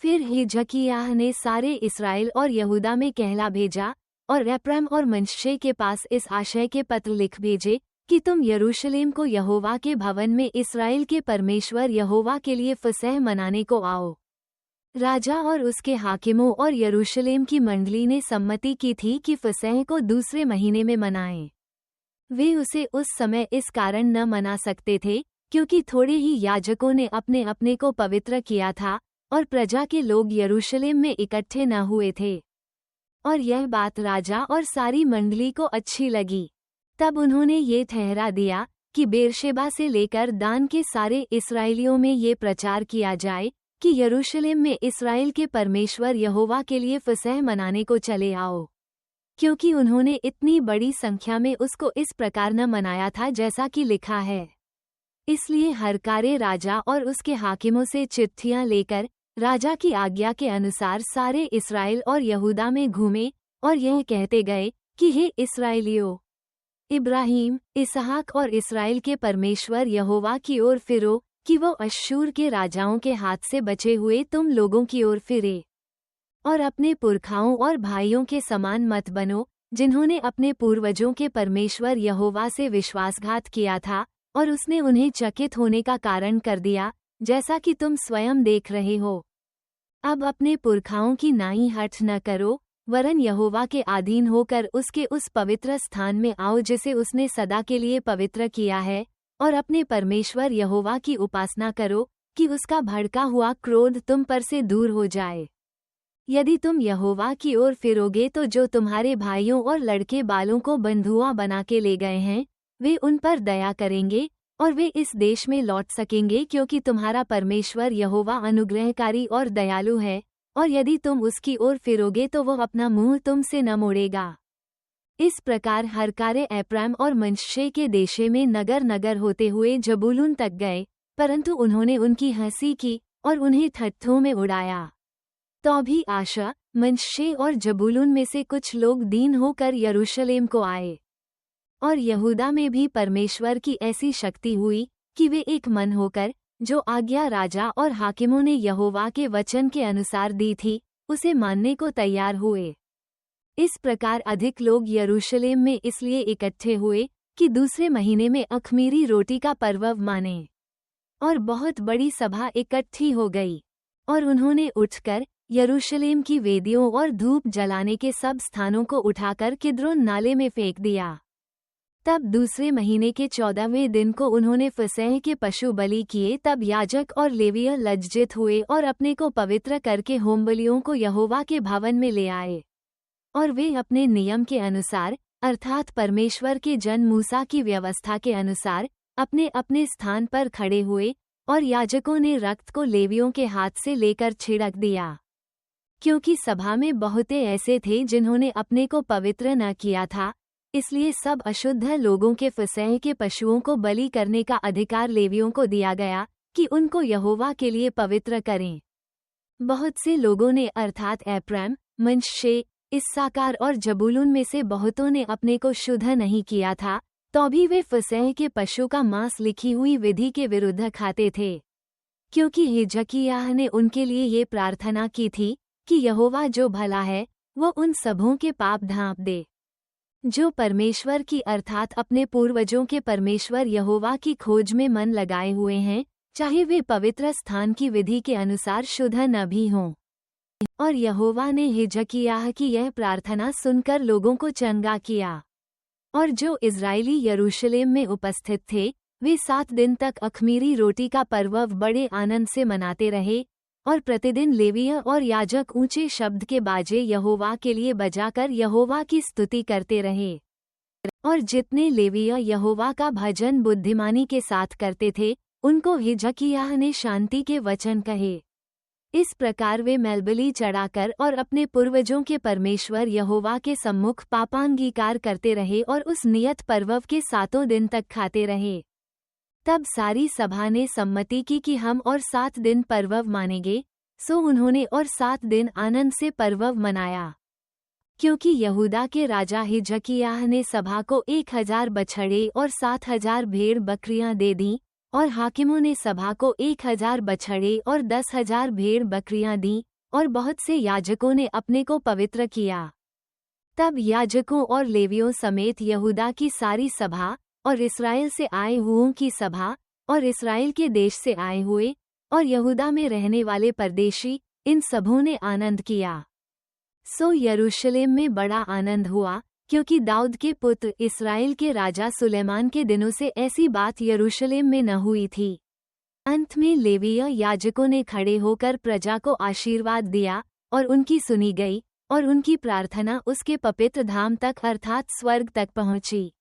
फिर हिजकिय्याह ने सारे इस्राएल और यहूदा में कहला भेजा और एप्रैम और मनश्शे के पास इस आशय के पत्र लिख भेजे कि तुम यरूशलेम को यहोवा के भवन में इस्राएल के परमेश्वर यहोवा के लिए फसह मनाने को आओ। राजा और उसके हाकिमों और यरूशलेम की मंडली ने सम्मति की थी कि फसह को दूसरे महीने में मनाएं। वे उसे उस समय इस कारण न मना सकते थे क्योंकि थोड़े ही याजकों ने अपने अपने को पवित्र किया था और प्रजा के लोग यरूशलेम में इकट्ठे न हुए थे। और यह बात राजा और सारी मंडली को अच्छी लगी। तब उन्होंने ये ठहरा दिया कि बेरशेबा से लेकर दान के सारे इस्राएलियों में ये प्रचार किया जाए कि यरूशलेम में इस्राएल के परमेश्वर यहोवा के लिए फसह मनाने को चले आओ, क्योंकि उन्होंने इतनी बड़ी संख्या में उसको इस प्रकार न मनाया था जैसा कि लिखा है। इसलिए हरकारे राजा और उसके हाकिमों से चिट्ठियां लेकर राजा की आज्ञा के अनुसार सारे इस्राएल और यहूदा में घूमे और यह कहते गए कि हे इस्राएलियों, इब्राहीम, इसहाक और इस्राएल के परमेश्वर यहोवा की ओर फिरो कि वो अश्शूर के राजाओं के हाथ से बचे हुए तुम लोगों की ओर फिरे। और अपने पुरखाओं और भाइयों के समान मत बनो जिन्होंने अपने पूर्वजों के परमेश्वर यहोवा से विश्वासघात किया था और उसने उन्हें चकित होने का कारण कर दिया, जैसा कि तुम स्वयं देख रहे हो। अब अपने पुरखाओं की नाई हठ न करो, वरन यहोवा के अधीन होकर उसके उस पवित्र स्थान में आओ जिसे उसने सदा के लिए पवित्र किया है, और अपने परमेश्वर यहोवा की उपासना करो कि उसका भड़का हुआ क्रोध तुम पर से दूर हो जाए। यदि तुम यहोवा की ओर फिरोगे तो जो तुम्हारे भाइयों और लड़के बालों को बंधुआ बना के ले गए हैं, वे उन पर दया करेंगे और वे इस देश में लौट सकेंगे, क्योंकि तुम्हारा परमेश्वर यहोवा अनुग्रहकारी और दयालु है, और यदि तुम उसकी ओर फिरोगे तो वो अपना मुंह तुमसे न मोड़ेगा। इस प्रकार हरकारे एप्रैम और मनश्शे के देशे में नगर नगर होते हुए जबूलून तक गए, परंतु उन्होंने उनकी हंसी की और उन्हें ठट्ठों में उड़ाया। तो भी आशा, मनश्शे और जबूलून में से कुछ लोग दीन होकर यरूशलेम को आए। और यहूदा में भी परमेश्वर की ऐसी शक्ति हुई कि वे एक मन होकर जो आज्ञा राजा और हाकिमों ने यहोवा के वचन के अनुसार दी थी, उसे मानने को तैयार हुए। इस प्रकार अधिक लोग यरूशलेम में इसलिए इकट्ठे हुए कि दूसरे महीने में अख़मीरी रोटी का पर्व माने। और बहुत बड़ी सभा इकट्ठी हो गई, और उन्होंने उठकर यरूशलेम की वेदियों और धूप जलाने के सब स्थानों को उठाकर किद्रोन नाले में फेंक दिया। तब दूसरे महीने के 14वें दिन को उन्होंने फसह के पशु बलि किए। तब याजक और लेवीय लज्जित हुए और अपने को पवित्र करके होमबलियों को यहोवा के भवन में ले आए। और वे अपने नियम के अनुसार, अर्थात परमेश्वर के जन मूसा की व्यवस्था के अनुसार, अपने अपने स्थान पर खड़े हुए, और याजकों ने रक्त को लेवियों के हाथ से लेकर छिड़क दिया। क्योंकि सभा में बहुते ऐसे थे जिन्होंने अपने को पवित्र न किया था, इसलिए सब अशुद्ध लोगों के फसह के पशुओं को बलि करने का अधिकार लेवियों को दिया गया कि उनको यहोवा के लिए पवित्र करें। बहुत से लोगों ने, अर्थात एप्रैम, मनश्शे, इस्साकार और जबूलून में से बहुतों ने अपने को शुद्ध नहीं किया था, तो भी वे फसह के पशु का मांस लिखी हुई विधि के विरुद्ध खाते थे। क्योंकि हिजकिय्याह ने उनके लिए ये प्रार्थना की थी कि यहोवा जो भला है वो उन सबों के पाप ढांप दे, जो परमेश्वर की अर्थात अपने पूर्वजों के परमेश्वर यहोवा की खोज में मन लगाए हुए हैं, चाहे वे पवित्र स्थान की विधि के अनुसार शुद्ध न भी हों। और यहोवा ने हिजकिय्याह की यह प्रार्थना सुनकर लोगों को चंगा किया। और जो इज़राइली यरूशलेम में उपस्थित थे, वे 7 दिन तक अख़मीरी रोटी का पर्व बड़े आनंद से मनाते रहे, और प्रतिदिन लेवीय और याजक ऊंचे शब्द के बाजे यहोवा के लिए बजाकर यहोवा की स्तुति करते रहे। और जितने लेवीय यहोवा का भजन बुद्धिमानी के साथ करते थे, उनको हिजकिय्याह ने शांति के वचन कहे। इस प्रकार वे मेलबली चढ़ाकर और अपने पूर्वजों के परमेश्वर यहोवा के सम्मुख पापांगीकार करते रहे और उस नियत पर्व के 7 दिन तक खाते रहे। तब सारी सभा ने सम्मति की कि हम और 7 दिन पर्व मानेंगे, सो उन्होंने और 7 दिन आनंद से पर्व मनाया। क्योंकि यहूदा के राजा हिजकिय्याह ने सभा को 1000 बछड़े और 7000 भेड़ बकरियां दे दी, और हाकिमों ने सभा को 1000 बछड़े और 10,000 भेड़ बकरियां दी, और बहुत से याजकों ने अपने को पवित्र किया। तब याजकों और लेवियों समेत यहूदा की सारी सभा और इस्राएल से आए हुओं की सभा और इस्राएल के देश से आए हुए और यहूदा में रहने वाले परदेशी, इन सबों ने आनंद किया। सो यरूशलेम में बड़ा आनंद हुआ, क्योंकि दाऊद के पुत्र इस्राएल के राजा सुलेमान के दिनों से ऐसी बात यरूशलेम में न हुई थी। अंत में लेवीय याजकों ने खड़े होकर प्रजा को आशीर्वाद दिया और उनकी सुनी गई और उनकी प्रार्थना उसके पवित्र धाम तक अर्थात स्वर्ग तक पहुंची।